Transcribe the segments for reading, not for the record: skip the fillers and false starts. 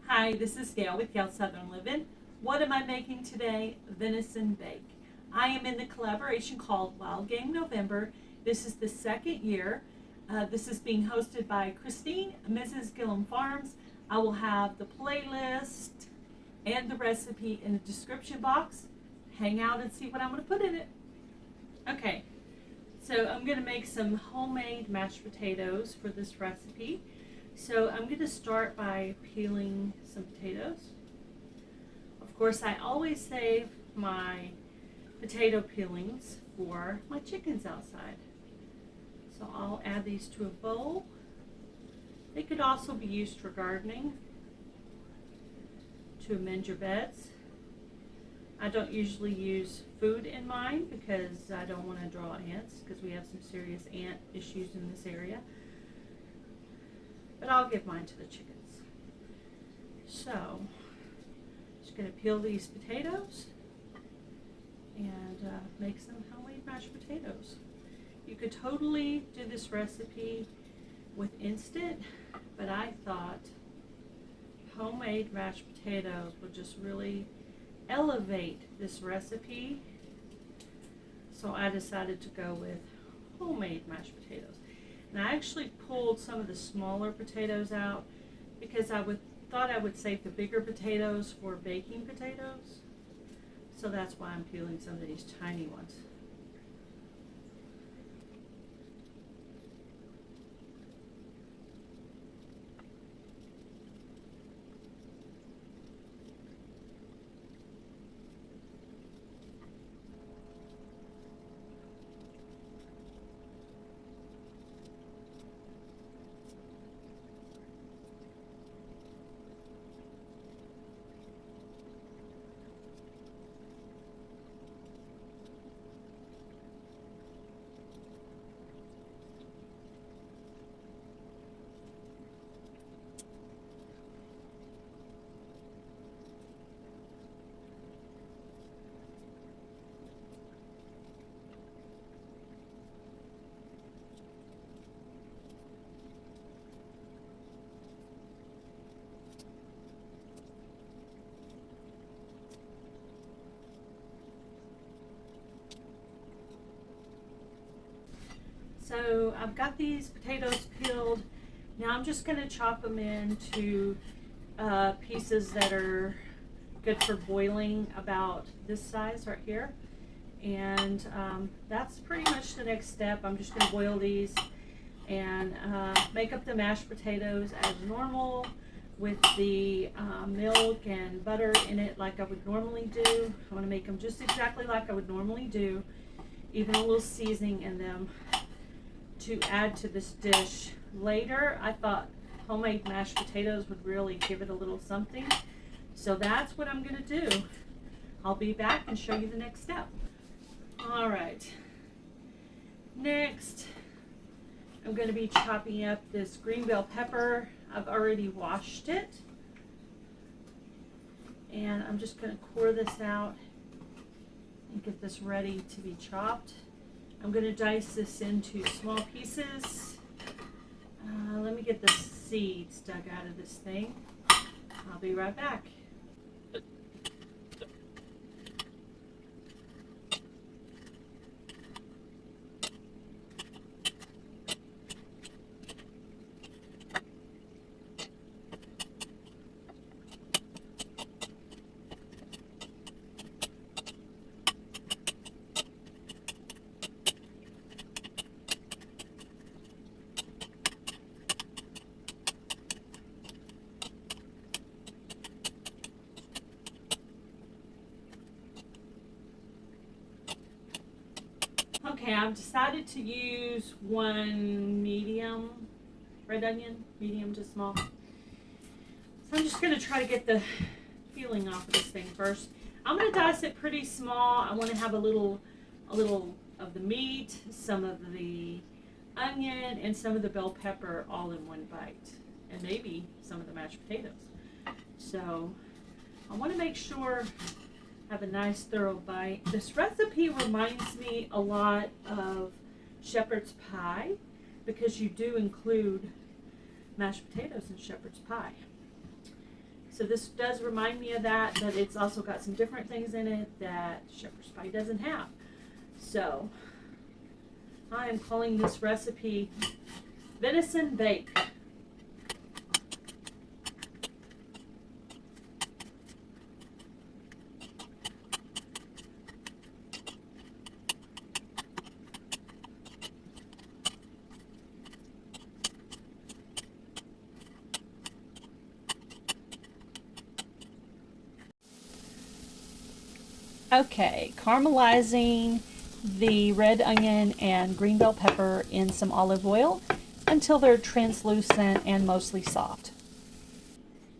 Hi, this is Gail with Gail Southern Living. What am I making today? Venison bake. I am in the collaboration called Wildgamenovember. This is the second year. This is being hosted by Christine, Mrs.GilliamFarms. I will have the playlist and the recipe in the description box. Hang out and see what I'm going to put in it. Okay, so I'm going to make some homemade mashed potatoes for this recipe. So I'm going to start by peeling some potatoes. Of course, I always save my potato peelings for my chickens outside. So I'll add these to a bowl. They could also be used for gardening, to amend your beds. I don't usually use food in mine because I don't want to draw ants, because we have some serious ant issues in this area. But I'll give mine to the chickens. So, just going to peel these potatoes and make some homemade mashed potatoes. You could totally do this recipe with instant, but I thought homemade mashed potatoes would just really elevate this recipe. So I decided to go with homemade mashed potatoes. And I actually pulled some of the smaller potatoes out because thought I would save the bigger potatoes for baking potatoes. So that's why I'm peeling some of these tiny ones. So I've got these potatoes peeled. Now I'm just going to chop them into pieces that are good for boiling, about this size right here. And that's pretty much the next step. I'm just going to boil these and make up the mashed potatoes as normal with the milk and butter in it like I would normally do. I want to make them just exactly like I would normally do, even a little seasoning in them to add to this dish later. I thought homemade mashed potatoes would really give it a little something. So that's what I'm going to do. I'll be back and show you the next step. All right. Next, I'm going to be chopping up this green bell pepper. I've already washed it. And I'm just going to core this out and get this ready to be chopped. I'm going to dice this into small pieces. Let me get the seeds dug out of this thing. I'll be right back. Okay, I've decided to use one medium red onion, medium to small. So I'm just going to try to get the peeling off of this thing first. I'm going to dice it pretty small. I want to have a little of the meat, some of the onion, and some of the bell pepper all in one bite, and maybe some of the mashed potatoes. So I want to make sure have a nice thorough bite. This recipe reminds me a lot of shepherd's pie because you do include mashed potatoes in shepherd's pie. So this does remind me of that, but it's also got some different things in it that shepherd's pie doesn't have. So I am calling this recipe venison bake. Okay, caramelizing the red onion and green bell pepper in some olive oil until they're translucent and mostly soft.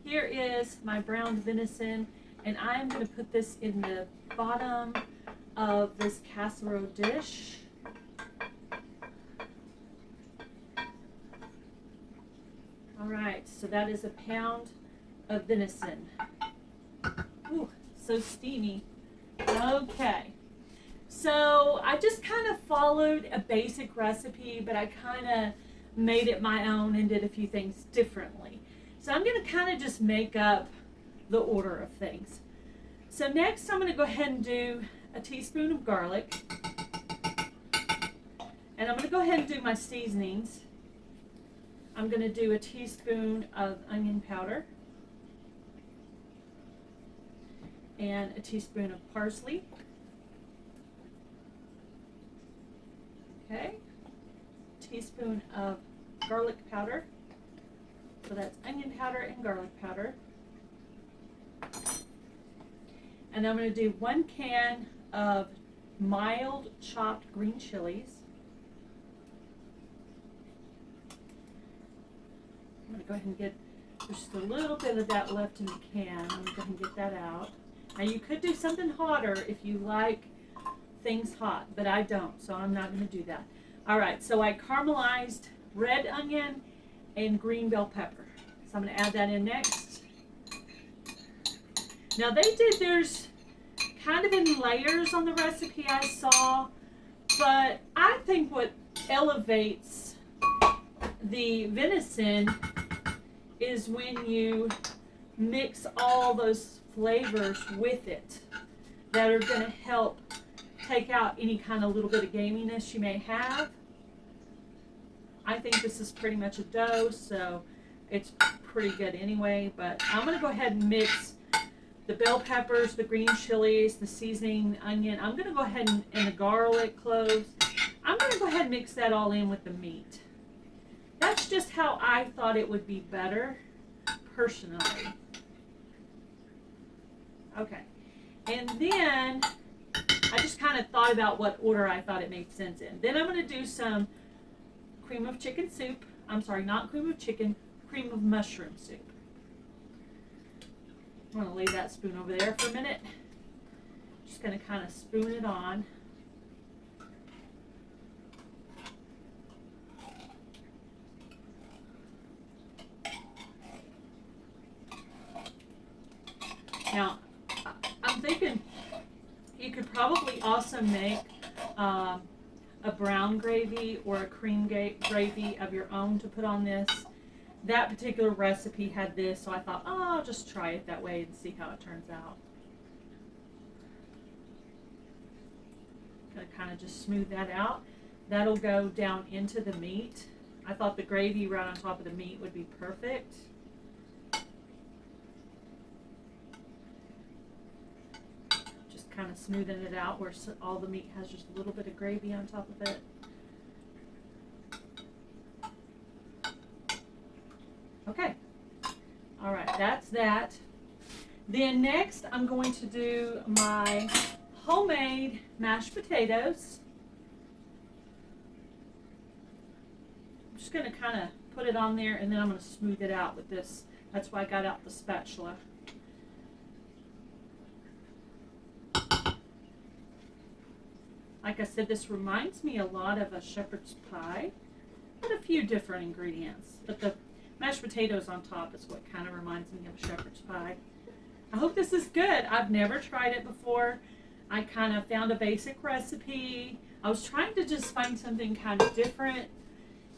Here is my browned venison, and I'm going to put this in the bottom of this casserole dish. All right, so that is a pound of venison. Ooh, so steamy. Okay, so I just kind of followed a basic recipe, but I kind of made it my own and did a few things differently. So I'm going to kind of just make up the order of things. So next I'm going to go ahead and do a teaspoon of garlic. And I'm going to go ahead and do my seasonings. I'm going to do a teaspoon of onion powder and a teaspoon of parsley. Okay, teaspoon of garlic powder. So that's onion powder and garlic powder. And I'm going to do 1 can of mild chopped green chilies. I'm going to go ahead and get just a little bit of that left in the can. I'm going to go ahead and get that out. Now you could do something hotter if you like things hot, but I don't, so I'm not going to do that. All right, so I caramelized red onion and green bell pepper. So I'm going to add that in next. Now they did theirs kind of in layers on the recipe I saw, but I think what elevates the venison is when you mix all those flavors with it that are going to help take out any kind of little bit of gaminess you may have. I think this is pretty much a dough, so it's pretty good anyway, but I'm going to go ahead and mix the bell peppers, the green chilies, the seasoning, the onion. I'm going to go ahead and the garlic, cloves. I'm going to go ahead and mix that all in with the meat. That's just how I thought it would be better, personally. Okay, and then I just kind of thought about what order I thought it made sense in. Then I'm going to do some cream of chicken soup. I'm sorry, not cream of chicken, cream of mushroom soup. I'm going to leave that spoon over there for a minute. Just going to kind of spoon it on. Now, I'm thinking you could probably also make a brown gravy or a cream gravy of your own to put on this. That particular recipe had this, so I thought, oh, I'll just try it that way and see how it turns out. Gonna kind of just smooth that out. That'll go down into the meat. I thought the gravy right on top of the meat would be perfect. Kind of smoothing it out where all the meat has just a little bit of gravy on top of it. Okay, all right, that's that. Then next I'm going to do my homemade mashed potatoes. I'm just going to kind of put it on there and then I'm going to smooth it out with this. That's why I got out the spatula. Like I said, this reminds me a lot of a shepherd's pie, but a few different ingredients. But the mashed potatoes on top is what kind of reminds me of a shepherd's pie. I hope this is good. I've never tried it before. I kind of found a basic recipe. I was trying to just find something kind of different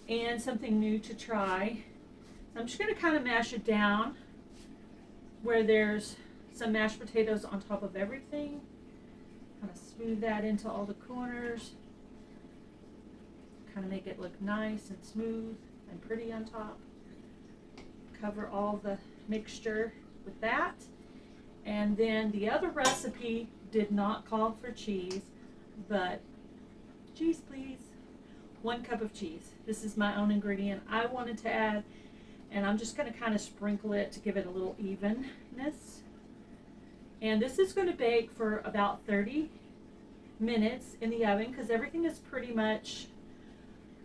and something new to try. So I'm just going to kind of mash it down where there's some mashed potatoes on top of everything. Kind of smooth that into all the corners. Kind of make it look nice and smooth and pretty on top. Cover all the mixture with that. And then the other recipe did not call for cheese, but cheese please. 1 cup of cheese. This is my own ingredient. I wanted to add, and I'm just going to kind of sprinkle it to give it a little evenness. And this is going to bake for about 30 minutes in the oven because everything is pretty much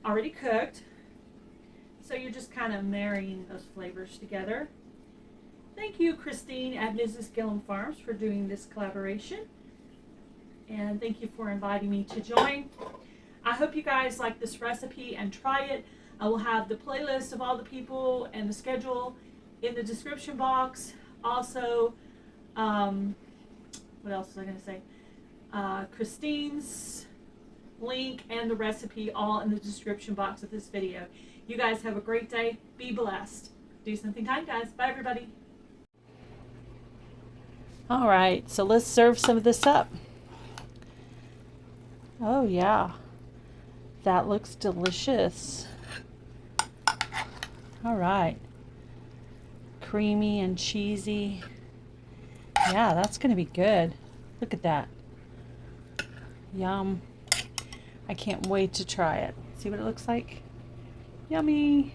already cooked. So you're just kind of marrying those flavors together. Thank you, Christine at Mrs.GilliamFarms, for doing this collaboration. And thank you for inviting me to join. I hope you guys like this recipe and try it. I will have the playlist of all the people and the schedule in the description box. Also, what else was I going to say? Christine's link and the recipe all in the description box of this video. You guys have a great day. Be blessed. Do something kind, guys. Bye, everybody. All right, so let's serve some of this up. Oh, yeah. That looks delicious. All right. Creamy and cheesy. Yeah, that's going to be good. Look at that. Yum. I can't wait to try it. See what it looks like? Yummy.